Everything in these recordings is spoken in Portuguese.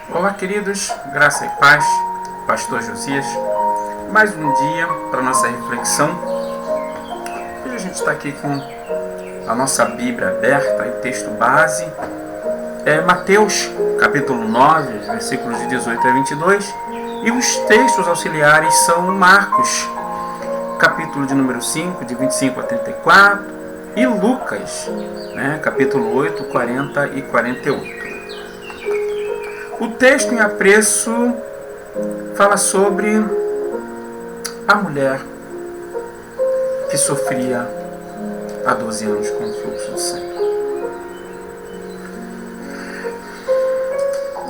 Olá, queridos, graça e paz, Pastor Josias. Mais um dia para nossa reflexão. Hoje a gente está aqui com a nossa Bíblia aberta, o texto base é Mateus, capítulo 9, versículos de 18 a 22, e os textos auxiliares são Marcos, capítulo de número 5, de 25 a 34, e Lucas, capítulo 8, 40 e 48. O texto em apreço fala sobre a mulher que sofria há 12 anos com fluxo de sangue.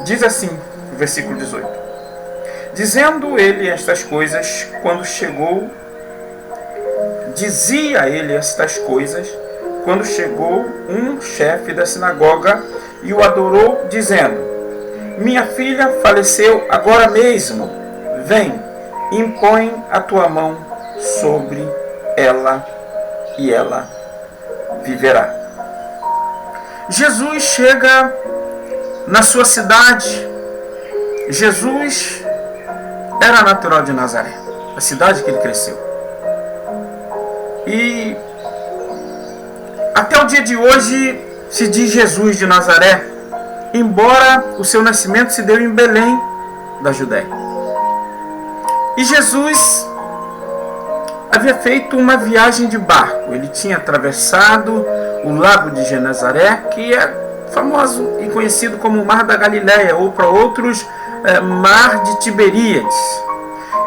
Diz assim, versículo 18: Dizia ele estas coisas quando chegou um chefe da sinagoga e o adorou, dizendo: Minha filha faleceu agora mesmo. Vem, impõe a tua mão sobre ela e ela viverá. Jesus chega na sua cidade. Jesus era natural de Nazaré, a cidade que ele cresceu. E até o dia de hoje se diz Jesus de Nazaré, embora o seu nascimento se deu em Belém, da Judéia. E Jesus havia feito uma viagem de barco. Ele tinha atravessado o lago de Genezaré, que é famoso e conhecido como Mar da Galileia, ou para outros, Mar de Tiberíades.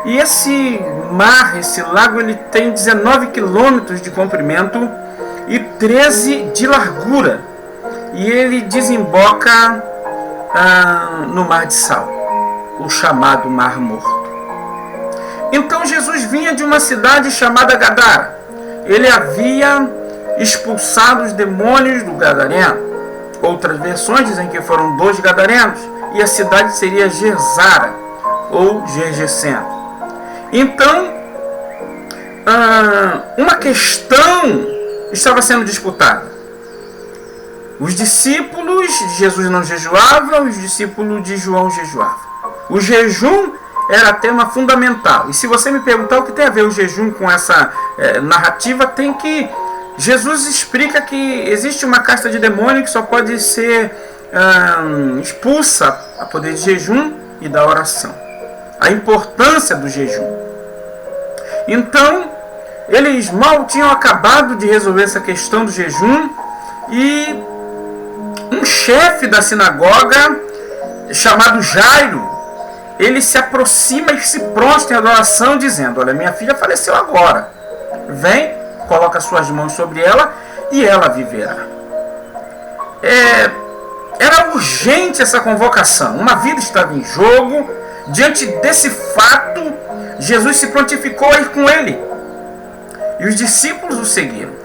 E esse mar, esse lago, ele tem 19 quilômetros de comprimento e 13 de largura. E ele desemboca no Mar de Sal, o chamado Mar Morto. Então Jesus vinha de uma cidade chamada Gadara. Ele havia expulsado os demônios do Gadareno. Outras versões dizem que foram 2 gadarenos, e a cidade seria Gersara, ou Gergeseno. Então, uma questão estava sendo disputada. Os discípulos de Jesus não jejuavam, os discípulos de João jejuavam. O jejum era tema fundamental. E se você me perguntar o que tem a ver o jejum com essa narrativa, tem que... Jesus explica que existe uma casta de demônio que só pode ser expulsa a poder de jejum e da oração. A importância do jejum. Então, eles mal tinham acabado de resolver essa questão do jejum e um chefe da sinagoga, chamado Jairo, ele se aproxima e se prostra em adoração, dizendo: Olha, minha filha faleceu agora. Vem, coloca suas mãos sobre ela e ela viverá. Era urgente essa convocação. Uma vida estava em jogo. Diante desse fato, Jesus se prontificou a ir com ele. E os discípulos o seguiram.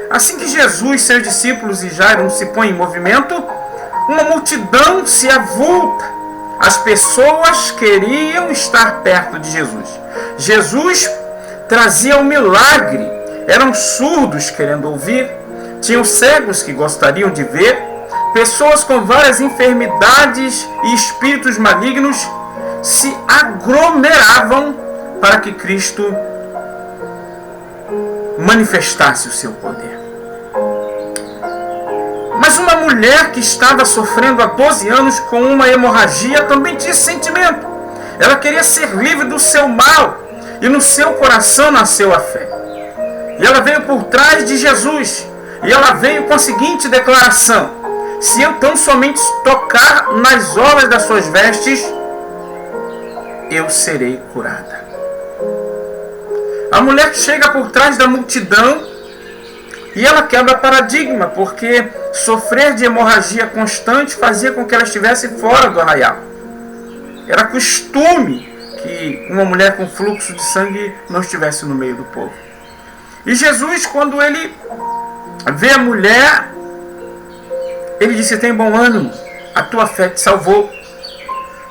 Assim que Jesus, seus discípulos e Jairo se põem em movimento, uma multidão se avulta. As pessoas queriam estar perto de Jesus. Jesus trazia um milagre. Eram surdos querendo ouvir. Tinham cegos que gostariam de ver. Pessoas com várias enfermidades e espíritos malignos se aglomeravam para que Cristo manifestasse o seu poder. Mas uma mulher que estava sofrendo há 12 anos com uma hemorragia também tinha esse sentimento. Ela queria ser livre do seu mal, e no seu coração nasceu a fé. E ela veio por trás de Jesus, e ela veio com a seguinte declaração: se eu tão somente tocar nas orlas das suas vestes, eu serei curada. A mulher chega por trás da multidão e ela quebra paradigma, porque sofrer de hemorragia constante fazia com que ela estivesse fora do arraial. Era costume que uma mulher com fluxo de sangue não estivesse no meio do povo. E Jesus, quando ele vê a mulher, ele disse: tem bom ânimo, a tua fé te salvou.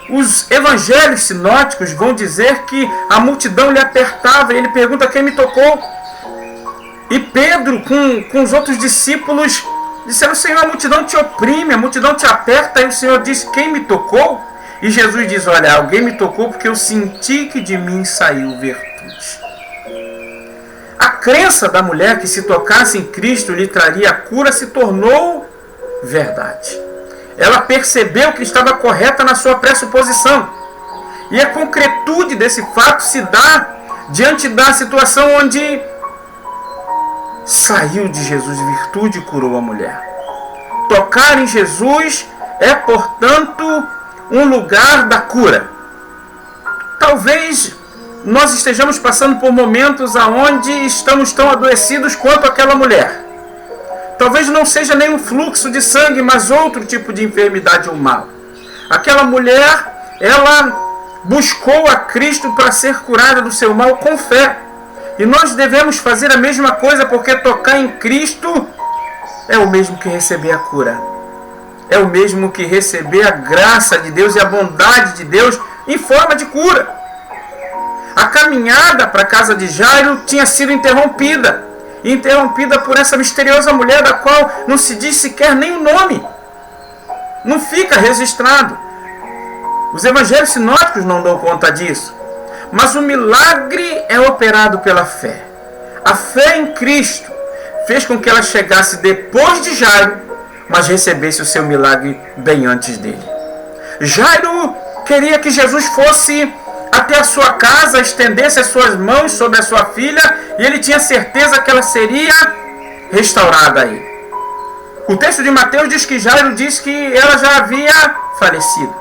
Os evangelhos sinóticos vão dizer que a multidão lhe apertava e ele pergunta: quem me tocou? E Pedro, com os outros discípulos, disseram: Senhor, a multidão te oprime, a multidão te aperta. E o Senhor diz: quem me tocou? E Jesus diz: olha, alguém me tocou porque eu senti que de mim saiu virtude. A crença da mulher que se tocasse em Cristo lhe traria a cura se tornou verdade. Ela percebeu que estava correta na sua pressuposição. E a concretude desse fato se dá diante da situação onde saiu de Jesus virtude e curou a mulher. Tocar em Jesus é, portanto, um lugar da cura. Talvez nós estejamos passando por momentos onde estamos tão adoecidos quanto aquela mulher. Talvez não seja nenhum fluxo de sangue, mas outro tipo de enfermidade ou mal. Aquela mulher, ela buscou a Cristo para ser curada do seu mal com fé. E nós devemos fazer a mesma coisa, porque tocar em Cristo é o mesmo que receber a cura. É o mesmo que receber a graça de Deus e a bondade de Deus em forma de cura. A caminhada para a casa de Jairo tinha sido interrompida por essa misteriosa mulher da qual não se diz sequer nem o nome. Não fica registrado. Os evangelhos sinóticos não dão conta disso. Mas o milagre é operado pela fé. A fé em Cristo fez com que ela chegasse depois de Jairo, mas recebesse o seu milagre bem antes dele. Jairo queria que Jesus fosse até a sua casa, estendesse as suas mãos sobre a sua filha, e ele tinha certeza que ela seria restaurada aí. O texto de Mateus diz que Jairo diz que ela já havia falecido.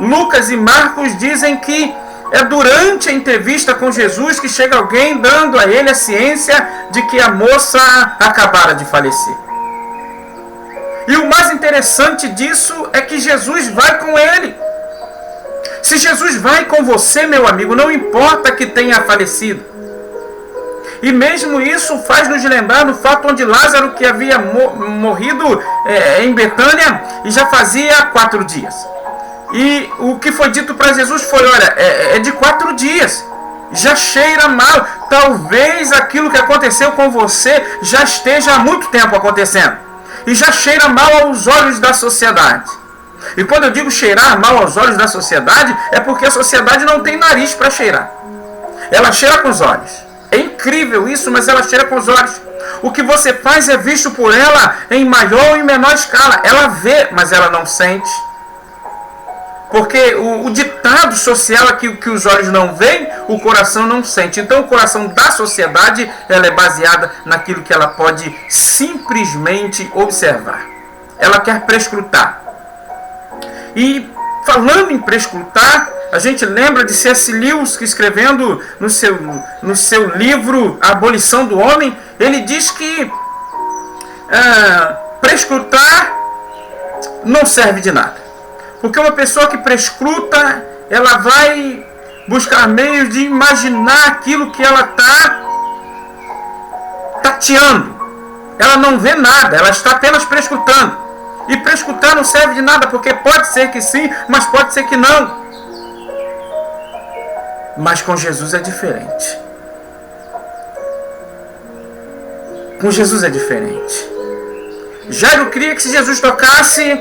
Lucas e Marcos dizem que é durante a entrevista com Jesus que chega alguém dando a ele a ciência de que a moça acabara de falecer. E o mais interessante disso é que Jesus vai com ele. Se Jesus vai com você, meu amigo, não importa que tenha falecido. E mesmo isso faz nos lembrar do fato onde Lázaro, que havia morrido em Betânia, e já fazia 4 dias. E o que foi dito para Jesus foi: olha, é de 4 dias, já cheira mal. Talvez aquilo que aconteceu com você já esteja há muito tempo acontecendo. E já cheira mal aos olhos da sociedade. E quando eu digo cheirar mal aos olhos da sociedade, é porque a sociedade não tem nariz para cheirar. Ela cheira com os olhos. É incrível isso, mas ela cheira com os olhos. O que você faz é visto por ela em maior ou em menor escala. Ela vê, mas ela não sente. Porque o ditado social é que os olhos não veem, o coração não sente. Então o coração da sociedade, ela é baseada naquilo que ela pode simplesmente observar. Ela quer prescrutar. E falando em prescrutar, a gente lembra de C.S. Lewis, que escrevendo no seu livro A Abolição do Homem, ele diz que prescrutar não serve de nada. Porque uma pessoa que prescruta, ela vai buscar meios de imaginar aquilo que ela está tateando. Ela não vê nada, ela está apenas prescrutando. E prescrutar não serve de nada, porque pode ser que sim, mas pode ser que não. Mas com Jesus é diferente. Com Jesus é diferente. Jairo queria que se Jesus tocasse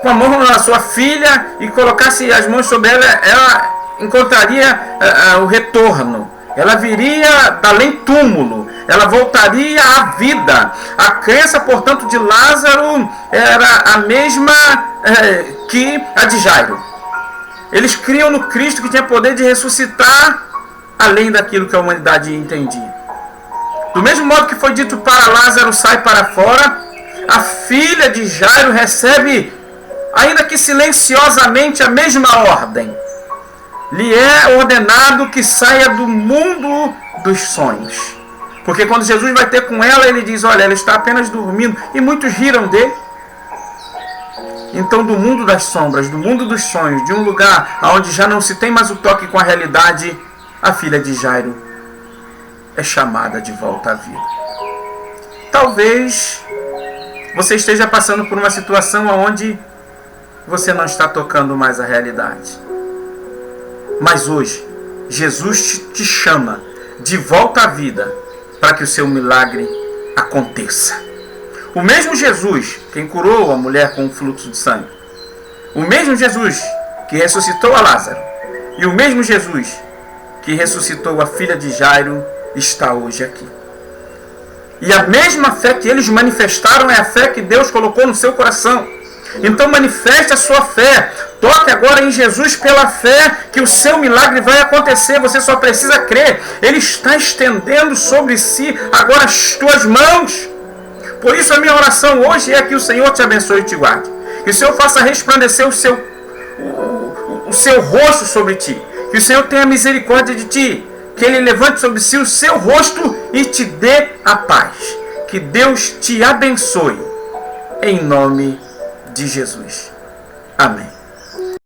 com a mão na sua filha e colocasse as mãos sobre ela, ela encontraria o retorno. Ela viria da além-túmulo. Ela voltaria à vida. A crença, portanto, de Lázaro era a mesma que a de Jairo. Eles criam no Cristo que tinha poder de ressuscitar além daquilo que a humanidade entendia. Do mesmo modo que foi dito para Lázaro, sai para fora, a filha de Jairo recebe, ainda que silenciosamente, a mesma ordem. Lhe é ordenado que saia do mundo dos sonhos. Porque quando Jesus vai ter com ela, ele diz: olha, ela está apenas dormindo. E muitos riram dele. Então, do mundo das sombras, do mundo dos sonhos, de um lugar onde já não se tem mais o toque com a realidade, a filha de Jairo é chamada de volta à vida. Talvez você esteja passando por uma situação onde você não está tocando mais a realidade. Mas hoje, Jesus te chama de volta à vida para que o seu milagre aconteça. O mesmo Jesus, quem curou a mulher com o fluxo de sangue, o mesmo Jesus que ressuscitou a Lázaro, e o mesmo Jesus que ressuscitou a filha de Jairo está hoje aqui. E a mesma fé que eles manifestaram é a fé que Deus colocou no seu coração. Então manifeste a sua fé. Toque agora em Jesus pela fé que o seu milagre vai acontecer. Você só precisa crer. Ele está estendendo sobre si agora as tuas mãos. Por isso a minha oração hoje é que o Senhor te abençoe e te guarde. Que o Senhor faça resplandecer o seu rosto sobre ti. Que o Senhor tenha misericórdia de ti. Que Ele levante sobre si o seu rosto e te dê a paz. Que Deus te abençoe. Em nome de Jesus. Amém.